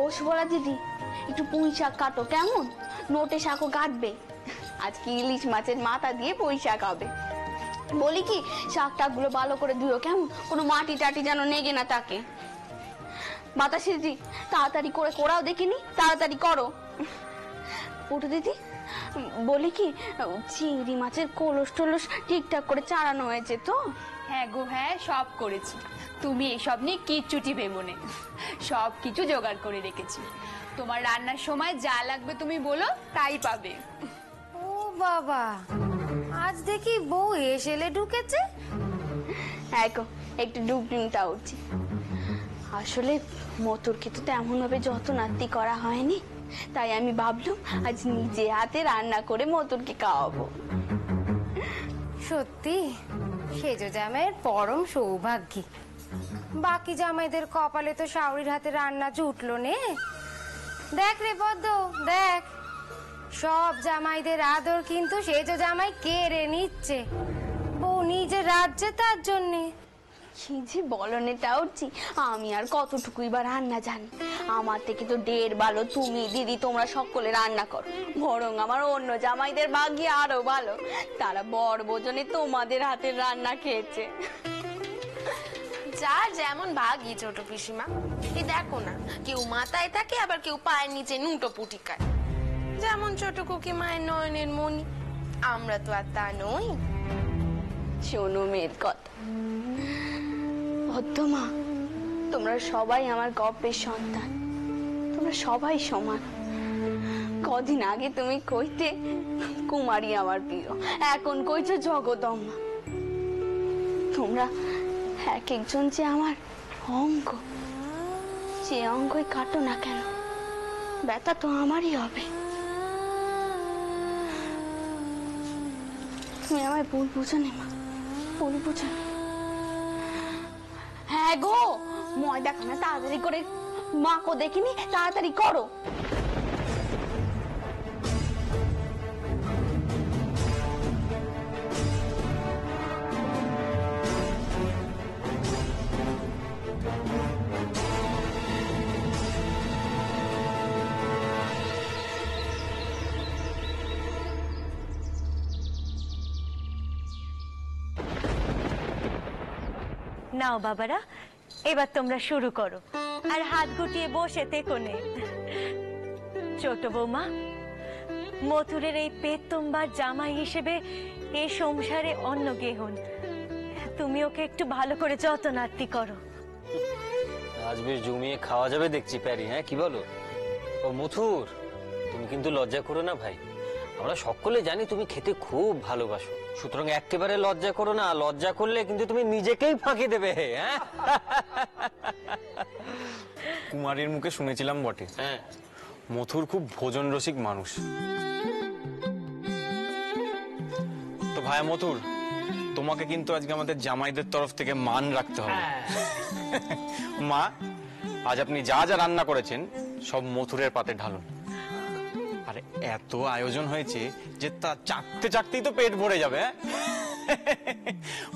ও সুবলা দিদি, একটু পুঁই শাক কাটো কেমন? নোটে শাকও কাটবে। আজকে ইলিশ মাছের মাথা দিয়ে পুঁই শাক হবে। বলি কি, শাক টাকগুলো ভালো করে ধুয়ো কেমন, কোনো মাটি টাটি যেন নেগে না তাকে। বাতাসি দিদি, তাড়াতাড়ি করে কোরাও দেখিনি, তাড়াতাড়ি করো। পুটু দিদি, বলি কি, চিংড়ি মাছের কলস টলস ঠিকঠাক করে চালানো হয়েছে তো? হ্যাঁ গো হ্যাঁ, সব করেছি। তুমি এসব নিয়ে কিচ্ছুটি ভেবো না, সব কিছু জোগাড় করে রেখেছি। তোমার রান্নার সময় যা লাগবে তুমি বলো, তাই পাবে। ও বাবা, আজ দেখি বউ এসেলে ঢুকেছে। হ্যাঁ গো, একটু ডুবডিমটা উঠছি। আসলে মতুরকে তো তেমন ভাবে যত্নার্তি করা হয়নি, তাই আমি ভাবলাম আজ নিজে হাতে রান্না করে মতুরকে খাওয়াবো। সত্যি সেজো জামাইয়ের পরম সৌভাগ্যী। বাকি জামাইদের কপালে তো শাওরির হাতে রান্না জুটলো নে। দেখ রে পদ্ম, দেখ, সব জামাইদের আদর কিন্তু সেজো জামাই কেড়ে নিচ্ছে বউ নিজের রাজ্যে তার জন্যে। কি যে বলনেটা উঠছি, আমি আর কতটুকুই বা রান্না জানি? আমার থেকে তো ঢের ভালো তুমি দিদি তোমরা সকলে রান্না করো। বরং আমার অন্য জামাইদের ভাগ্য আরো ভালো, তারা বড় ভোজনে তোমাদের হাতের রান্না খেয়েছে। যার যেমন ভাগই ছোট পিসিমা। এই দেখো না, কেউ মাথায় থাকে আবার কেউ পায়ের নিচে নুটো পুটি খায়। যেমন ছোট কুকি মায়ের নয়নের মণি, আমরা তো আর তা নই। শোনো মেয়ের কথা, মা, তোমরা সবাই আমার গপ্পের সন্তান, তোমরা সবাই সমান। কদিন আগে তুমি কইতে কুমারী আমার প্রিয়, এখন কইছো জগদম্মা। তোমরা এক একজন যে আমার অঙ্গ, যে অঙ্গই কাটো না কেন ব্যথা তো আমারই হবে। তুমি আমায় ভুল বুঝো না মা, ভুল বুঝো না। হ্যাঁ গো, ময়দা খানা তাড়াতাড়ি করে মাখো দেখিনি, তাড়াতাড়ি করো। নাও বাবারা, এবার তোমরা শুরু করো, আর হাত গুটিয়ে বসে তেকোনে। ছোট বৌমা, মথুরের এই পেতম্বার জামাই হিসেবে এই সংসারে অন্য গেহন, তুমি ওকে একটু ভালো করে যত্নার্তি করো। আজ বেশ জমিয়ে খাওয়া যাবে দেখছি প্যারি। হ্যাঁ কি বলো? ও মথুর, তুমি কিন্তু লজ্জা করো না ভাই, আমরা সকলে জানি তুমি খেতে খুব ভালোবাসো, সুতরাং একেবারে লজ্জা করো না। লজ্জা করলে কিন্তু তুমি নিজেকেই ফাঁকি দেবে। হ্যাঁ, কুমারীর মুখে শুনেছিলাম বটে, হ্যাঁ, মথুর খুব ভোজন রসিক মানুষ। তো ভাই মথুর, তোমাকে কিন্তু আজকে আমাদের জামাইদের তরফ থেকে মান রাখতে হবে। মা, আজ আপনি যা যা রান্না করেছেন সব মথুরের পাতে ঢালুন। আরে এত আয়োজন হয়েছে যে তা চাকতে চাকতেই তো পেট ভরে যাবে।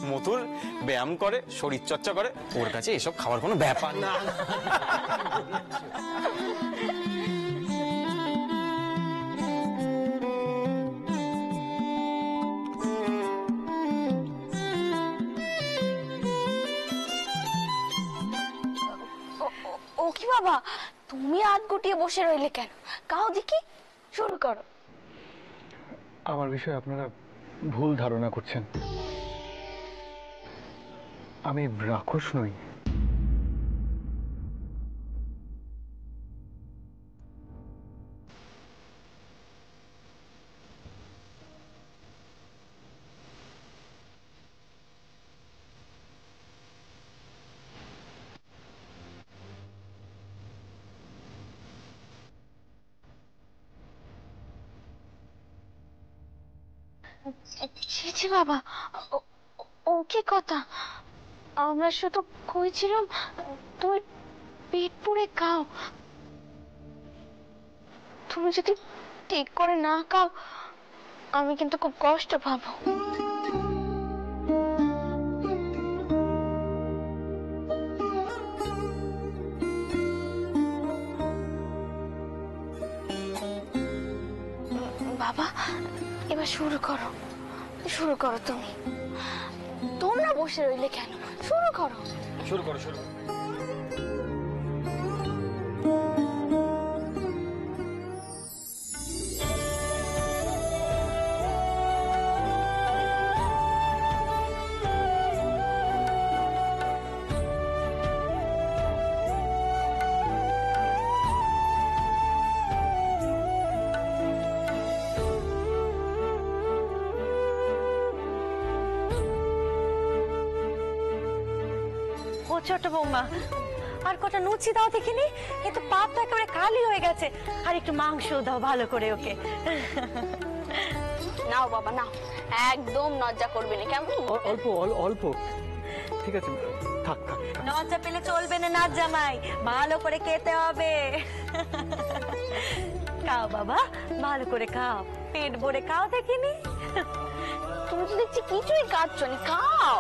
মথুর ব্যায়াম করে, শরীর চর্চা করে, ওর কাছে এসব খাবার কোনো ব্যাপার না। ও কি বাবা, তুমি হাত গুটিয়ে বসে রইলে কেন? কাও দেখি, শুরু করো। আমার বিষয়ে আপনারা ভুল ধারণা করছেন, আমি রাক্ষস নই। ছি বাবা, ও কি কথা? আমরা শুধু কইছিলাম তুমি পেট পুড়ে খাও, তুমি যদি ঠিক করে না খাও আমি কিন্তু খুব কষ্ট পাবো। এবার শুরু করো, শুরু করো তুমি। তোমরা বসে রইলে কেন? শুরু করো। শুরু করো, শুরু। ও ছোট বৌমা, আর কটা নুচি দাও দেখিনি, এ তো পা তো একেবারে কালি হয়ে গেছে। আর একটু মাংস দাও ভালো করে ওকে। নাও বাবা নাও, একদম লজ্জা করবে না কেমন? অল্প অল্প, ঠিক আছে, থাক থাক। লজ্জা পেলে চলবে না নাচ জামাই, ভালো করে খেতে হবে। খাও বাবা, ভালো করে খাও, পেট ভরে খাও দেখিনি। তুমি তো দেখছি কিছুই কাটছো না, খাও।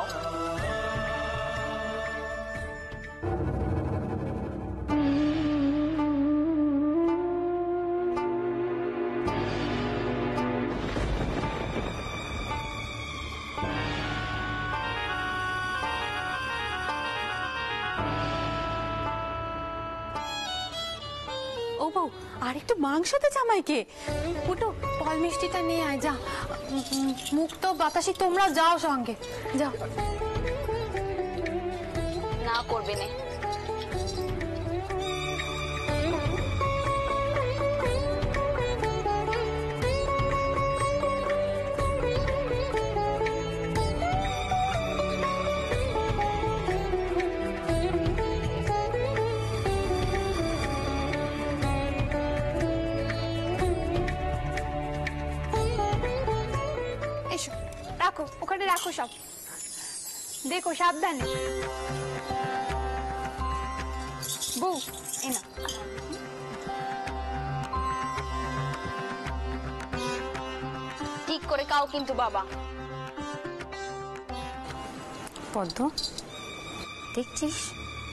ও বউ, আর একটু মাংস দে জামাইকে। ফুটো, ফল মিষ্টিটা নিয়ে আয় যা। মুক্ত বাতাসি তোমরা যাও সঙ্গে, যাও। না করবে না। এসো, রাখো ওখানে, রাখো সব। দেখো সাবধানে। বউ, এই না। ঠিক করে খাও কিন্তু বাবা। পদ্ম, দেখছিস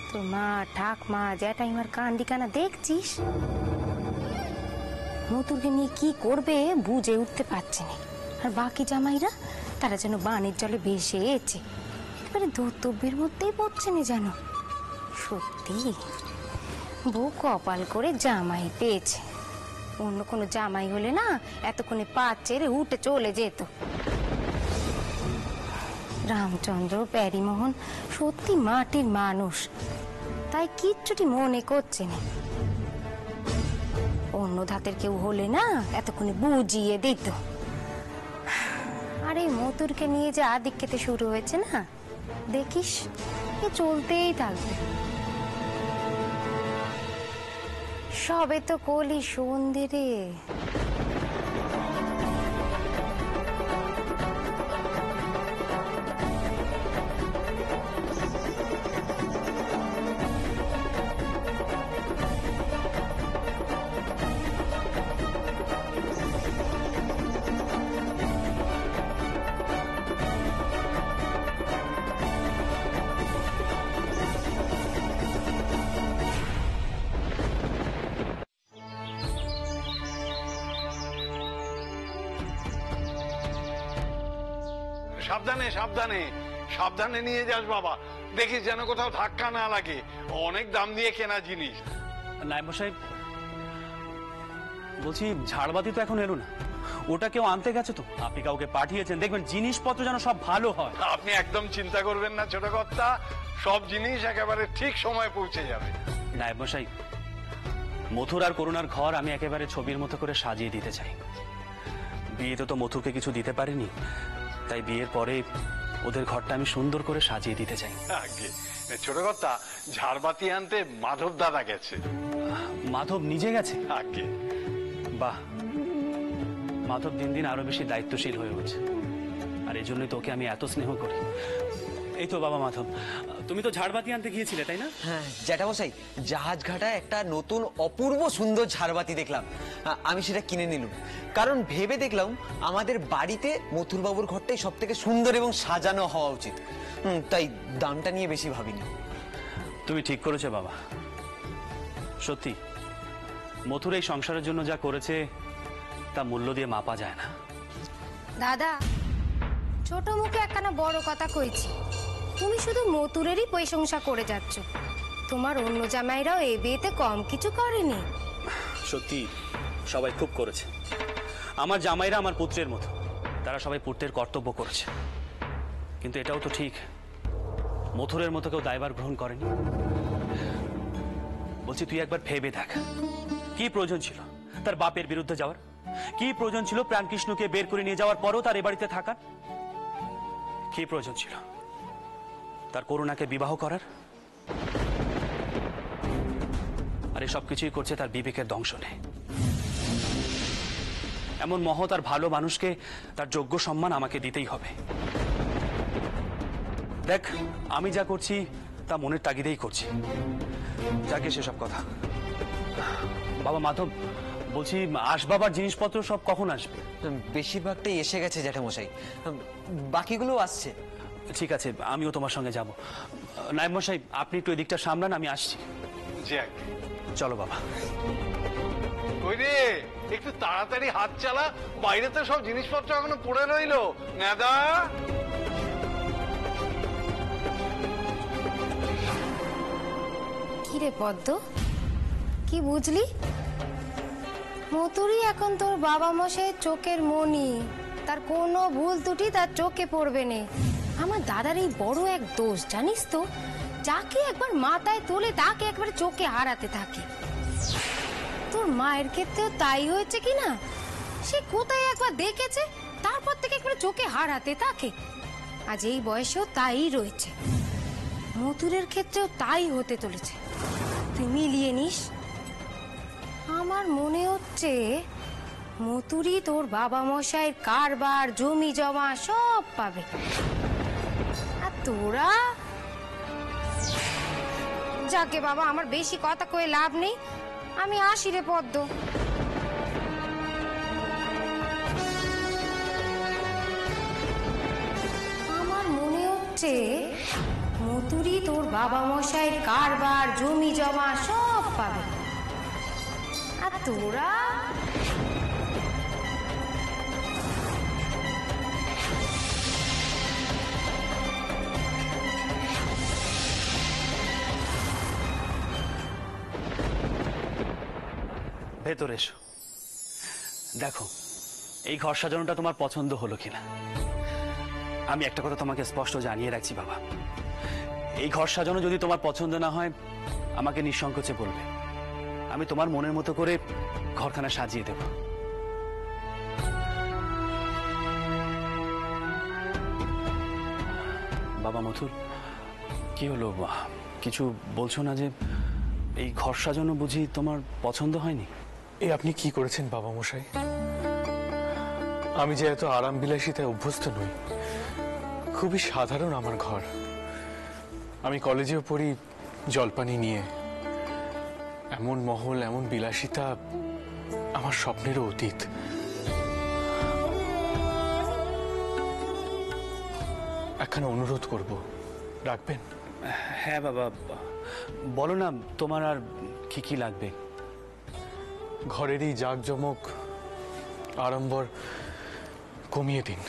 তোর মা, ঠাকমা, জ্যাঠাইমার কান্দি কানা দেখছিস? মতুরকে নিয়ে কি করবে বুঝে উঠতে পারছে না। আর বাকি জামাইরা তারা যেন বানের জলে ভেসে এসেছে, এবারে দৌতব্যের মধ্যেই পড়ছে না যেন। সত্যি বউ কপাল করে জামাই পেয়েছে। অন্য কোনো জামাই হলে না এতক্ষণে পা ছেড়ে উঠে চলে যেত। রামচন্দ্র প্যারিমোহন সত্যি মাটির মানুষ, তাই কিচ্ছুটি মনে করছে না। অন্য ধাতের কেউ হলে না এতক্ষণে বুঝিয়ে দিত। আরে মতুরকে নিয়ে যে আদিক খেতে শুরু হয়েছে না, দেখিস এ চলতেই থাকবে। সবে তো কলি সন্ধে রে। সাবধানে সাবধানে সাবধানে নিয়ে যাস বাবা, দেখিস যেন কোথাও ধাক্কা না লাগে, অনেক দাম দিয়ে কেনা জিনিস। নায়েব মশাই, বলছি ঝাড়বাতি তো এখন এলো না, ওটা কেউ আনতে গেছে তো? আপনি কাউকে পাঠিয়েছেন, দেখবেন জিনিসপত্র যেন সব ভালো হয়। আপনি একদম চিন্তা করবেন না ছোট কর্তা, সব জিনিস একেবারে ঠিক সময় পৌঁছে যাবে। নায়েব মশাই, মথুর আর করুণার ঘর আমি একেবারে ছবির মতো করে সাজিয়ে দিতে চাই। বিয়েতে তো মথুরকে কিছু দিতে পারিনি, তাই বিয়ের পরে ওদের ঘরটা আমি সুন্দর করে সাজিয়ে দিতে চাই। আগে ছোট কর্তা, ঝাড়বাতি আনতে মাধব দাদা গেছে। মাধব নিজে গেছে? আগে বাহ, মাধব দিন দিন আরো বেশি দায়িত্বশীল হয়ে উঠছে, আর এই জন্যই তোকে আমি এত স্নেহ করি। এই তো বাবা মাধব, তুমি তো ঝাড়বাতি আনতে গিয়েছিলে তাই না? হ্যাঁ জ্যাঠামশাই, জাহাজ ঘাটায় একটা নতুন অপূর্ব সুন্দর ঝাড়বাতি দেখলাম, আমি সেটা কিনে নিলাম। কারণ ভেবে দেখলাম আমাদের বাড়িতে মথুরবাবুর ঘরটাই সব থেকে সুন্দর এবং সাজানো হওয়া উচিত, তাই দামটা নিয়ে বেশি ভাবিনি। তুমি ঠিক করেছো বাবা। সত্যি মথুর এই সংসারের জন্য যা করেছে তা মূল্য দিয়ে মাপা যায় না। দাদা, ছোট মুখে একখানা বড় কথা কইছি। তুমি শুধু মতুরেরই প্রশংসা করে যাচ্ছ, তোমার অন্য জামাইরাও এ বিয়েতে কম কিছু করেনি। সত্যি সবাই খুব করেছে। আমার জামাইরা আমার পুত্রের মতো, তারা সবাই পুত্রের কর্তব্য করেছে। কিন্তু এটাও তো ঠিক, মথুরের মতো কেউ দায়ভার গ্রহণ করেনি। বলছি তুই একবার ভেবে দেখ, কি প্রয়োজন ছিল তার বাপের বিরুদ্ধে যাওয়ার? কি প্রয়োজন ছিল প্রাণকৃষ্ণকে বের করে নিয়ে যাওয়ার পরও তার এ বাড়িতে থাকার? কি প্রয়োজন ছিল তার করুণাকে বিবাহ করার? আর এসব কিছুই করছে তার বিবেকের দংশনে। এমন মহৎ আর ভালো মানুষকে তার যোগ্য সম্মান আমাকে দিতেই হবে। দেখ, আমি যা করছি তা মনের তাগিদেই করছি। যাকে সেসব কথা। বাবা মাধব, বলছি আসবাবার জিনিসপত্র সব কখন আসবে? বেশিরভাগটাই এসে গেছে জ্যাঠামশাই, বাকিগুলো আসছে। ঠিক আছে, আমিও তোমার সঙ্গে যাব। নায়েব মশাই, আপনি একটু এদিকটা সামলান, আমি আসছি। চলো বাবা। ওই রে, একটু তাড়াতাড়ি হাত চালা, বাইরে তো সব জিনিসপত্র এখনো পড়ে রইলো। নেদা, কি রে পদ্ম, কি বুঝলি? মতুরি এখন তোর বাবা মশাইয়ের চোখের মণি, তার কোনো ভুল ত্রুটি তার চোখে পড়বে না। আমার দাদার এই বড় এক দোষ জানিস তো, যাকে একবার মাথায় তোলে তাকে একবার চোখে হারাতে থাকে। তোর মায়ের ক্ষেত্রেও তাই হয়েছে কি না? সে কোথায় একবার দেখেছে, তারপর থেকে একবার চোখে হারাতে থাকে। আজ এই বয়সেও তাই রয়েছে। মথুরের ক্ষেত্রেও তাই হতে চলেছে। তুই মিলিয়ে নিস। আমার মনে হচ্ছে মতুরি তোর বাবা মশাইয়ের কারবার, জমি জমা সব পাবে। আর তোরা, যাকে বাবা, আমার বেশি কথা কয়ে লাভ নেই, আমি আসি রে পদ্ম। আমার মনে হচ্ছে মতুরি তোর বাবা মশাইয়ের কারবার, জমি জমা সব পাবে। আর তোরা, ভেতরে এসো। দেখো, এই ঘর সাজানোটা তোমার পছন্দ হলো কিনা। আমি একটা কথা তোমাকে স্পষ্ট জানিয়ে রাখছি বাবা, এই ঘর সাজানো যদি তোমার পছন্দ না হয় আমাকে নিঃসংকোচে বলবে, আমি তোমার মনের মতো করে ঘরখানা সাজিয়ে দেব। বাবা মথুর, কি হলো, কিছু বলছো না যে? এই ঘর সাজানো বুঝি তোমার পছন্দ হয়নি? এই আপনি কি করেছেন বাবা মশাই? আমি যে এত আরাম বিলাসিতায় অভ্যস্ত নই। খুবই সাধারণ আমার ঘর। আমি কলেজেও পড়ি জলপানি নিয়ে। এমন মহল, এমন বিলাসিতা আমার স্বপ্নেরও অতীত। একখানা অনুরোধ করব, রাখবেন? হ্যাঁ বাবা, বলো না তোমার আর কি কি লাগবে। ঘরের এই জাঁকজমক, আড়ম্বর কমিয়ে দিন,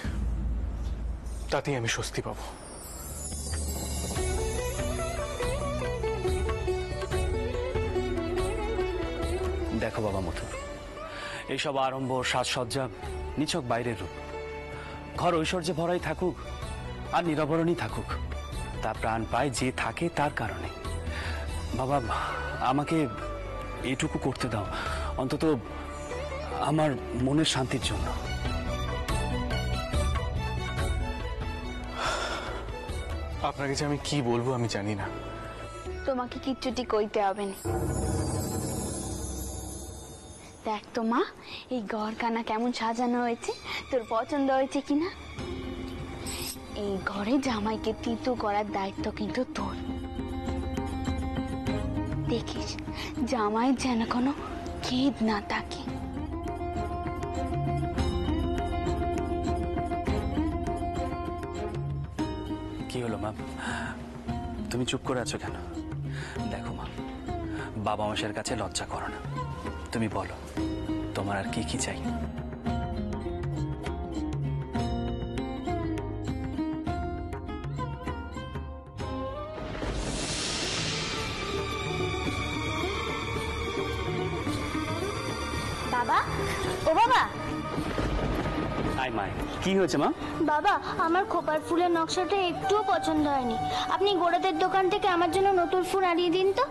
তাতেই আমি স্বস্তি পাবো। দেখো বাবা মথুর, এইসব আড়ম্বর, সাজসজ্জা নিছক বাইরের রূপ। ঘর ঐশ্বর্যে ভরাই থাকুক আর নিরাবরণই থাকুক, তা প্রাণ পায় যে থাকে তার কারণে। বাবা, আমাকে এটুকু করতে দাও, অন্তত আমার মনের শান্তির জন্য। আপনাকে যে আমি কি বলবো আমি জানি না। তোমাকে কিচ্ছুটি কইতে হবে না। দেখ তো মা, এই ঘরখানা কেমন সাজানো হয়েছে, তোর পছন্দ হয়েছে কিনা? এই ঘরে জামাইকে তিতো করার দায়িত্ব কিন্তু তোর। দেখিস জামাই যেন কোনো খেদ না থাকে। কি হলো মা, তুমি চুপ করে আছো কেন? দেখো মা, বাবা মশাইয়ের কাছে লজ্জা করো না। তুমি বলো তোমার আর কি কি চাই। ও বাবা, আয় মায়, কি হয়েছে মা? বাবা আমার খোপার ফুলের নকশাটা একটুও পছন্দ হয়নি। আপনি গোড়াদের দোকান থেকে আমার জন্য নতুন ফুল আনিয়ে দিন তো।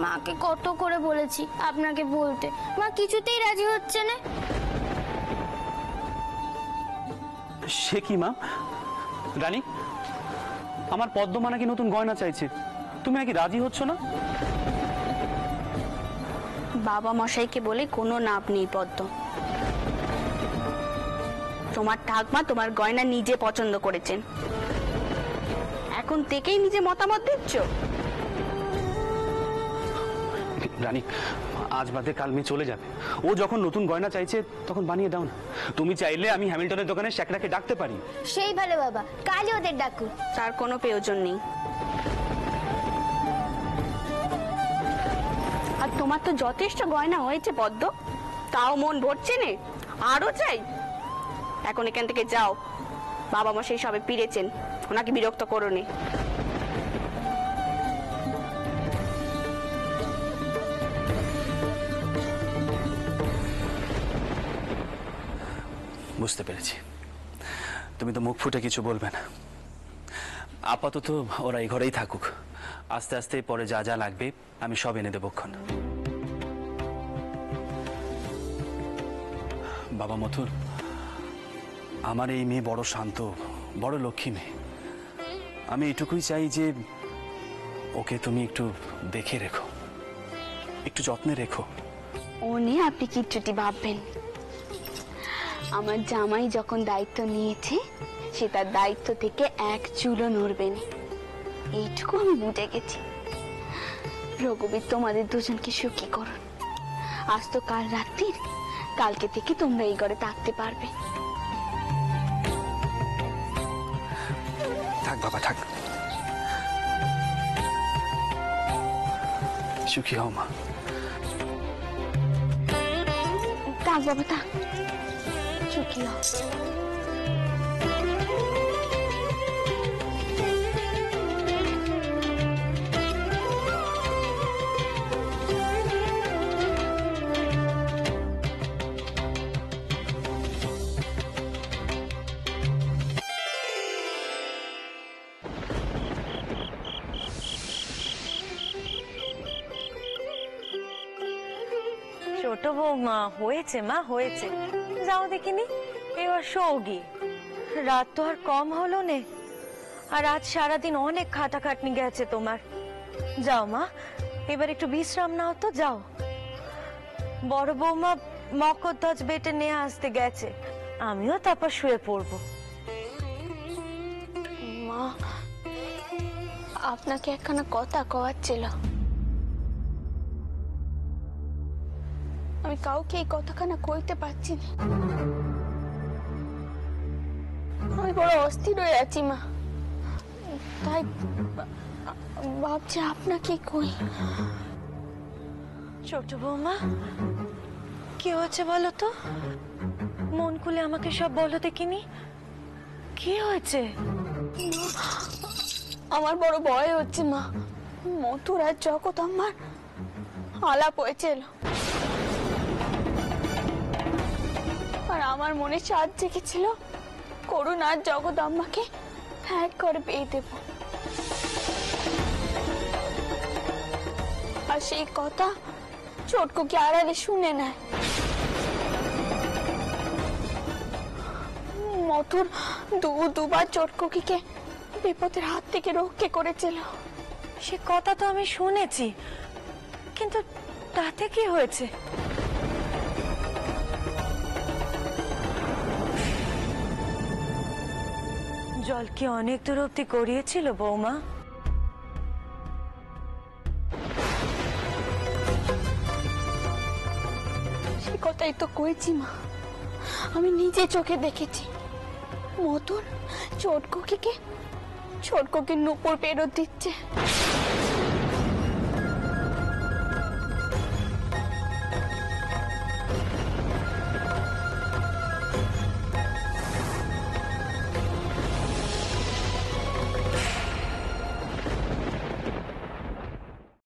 মাকে কত করে বলেছি আপনাকে বলতে, মা কিছুতেই রাজি হচ্ছে না। সে কি মা? রানী, আমার পদ্মমা নাকি নতুন গয়না চাইছে, তুমি নাকি রাজি হচ্ছ না? বাবা মশাইকে বলে কোনো নাপ নেই পদ্ম। তোমার ঠাকমা তোমার গয়না নিজে পছন্দ করেছেন, এখন থেকেই নিজে মতামত দিচ্ছ। রানী, আজ বাদে কাল মেয়ে চলে যাবে, ও যখন নতুন গয়না চাইছে তখন বানিয়ে দাও না। তুমি চাইলে আমি হ্যামিল্টনের দোকানে শ্যাকরাকে ডাকতে পারি। সেই ভালো বাবা, কালই ওদের ডাকুন। তার কোনো প্রয়োজন নেই। আর তোমার তো যথেষ্ট গয়না হয়েছে পদ্ম, তাও মন ভরছে না, আরো চাই। এখন এখান থেকে যাও, বাবা মশাই সবে ফিরেছেন, ওনাকে বিরক্ত করো নে। বুঝতে পেরেছি, তুমি তো মুখ ফুটে কিছু বলবে না। আপাতত ওরা এই ঘরেই থাকুক, আস্তে আস্তে পরে যা যা লাগবে আমি সব এনে দেবক্ষণ। বাবা মথুর, আমার এই মেয়ে বড় শান্ত, বড় লক্ষ্মী মেয়ে। আমি এটুকুই চাই যে ওকে তুমি একটু দেখে রেখো, একটু যত্নে রেখো। ও নিয়ে আপনি কিচ্ছুটি ভাববেন। আমার জামাই যখন দায়িত্ব নিয়েছে, সে তার দায়িত্ব থেকে এক চুলও নড়বে না, এইটুকু আমি বুঝে গেছি। রঘুবীর তোমাদের দুজনকে সুখী করুন। আজ তো কাল রাত্রির, কালকে থেকে তোমরা এই ঘরে থাকতে পারবে। থাক বাবা থাক, সুখী হও মা। থাক বাবা থাক, সুখী হও। ছোট বৌমা, হয়েছে মা হয়েছে, যাও দেখিনি, এবার শোগি। রাত তো আর কম হলো নে, আর আজ সারাদিন অনেক খাটাখাটনি গেছে তোমার। যাও মা, এবার একটু বিশ্রাম নাও তো, যাও। বড় বৌমা মকরধ্বজ বেটে নিয়ে আসতে গেছে, আমিও তারপর শুয়ে পড়বো। মা, আপনাকে একখানা কথা কওয়ার ছিল। আমি কাউকে এই কথাখানা কইতে পারছি না, আমি বড় অস্থির হয়ে আছি মা, তাই ভাবছি আপনাকে কই। ছোট বৌমা, কি হয়েছে বলো তো? মন খুলে আমাকে সব বলো দেখিনি, কি হয়েছে? আমার বড় ভয় হচ্ছে মা, মথুর আর জগৎ আমার আলাপ হয়েছিল, আর আমার মনে সাজ জেগেছিল করুণ আর জগৎ আম্মাকে এক করে পেয়ে দেব। আর সেই কথা ছোটকুকে আড়ালে শুনে নেয়। মথুর দুবার ছোটকুকিকে বিপদের হাত থেকে রক্ষে করেছিল। সে কথা তো আমি শুনেছি, কিন্তু তাতে কি হয়েছে? জল কি অনেক দূর অব্দি গড়িয়েছিল বৌমা? সে কথাই তো কইছি মা, আমি নিজে চোখে দেখেছি। মথুর ছোটকুকিকে নুপুর ফেরত দিচ্ছে।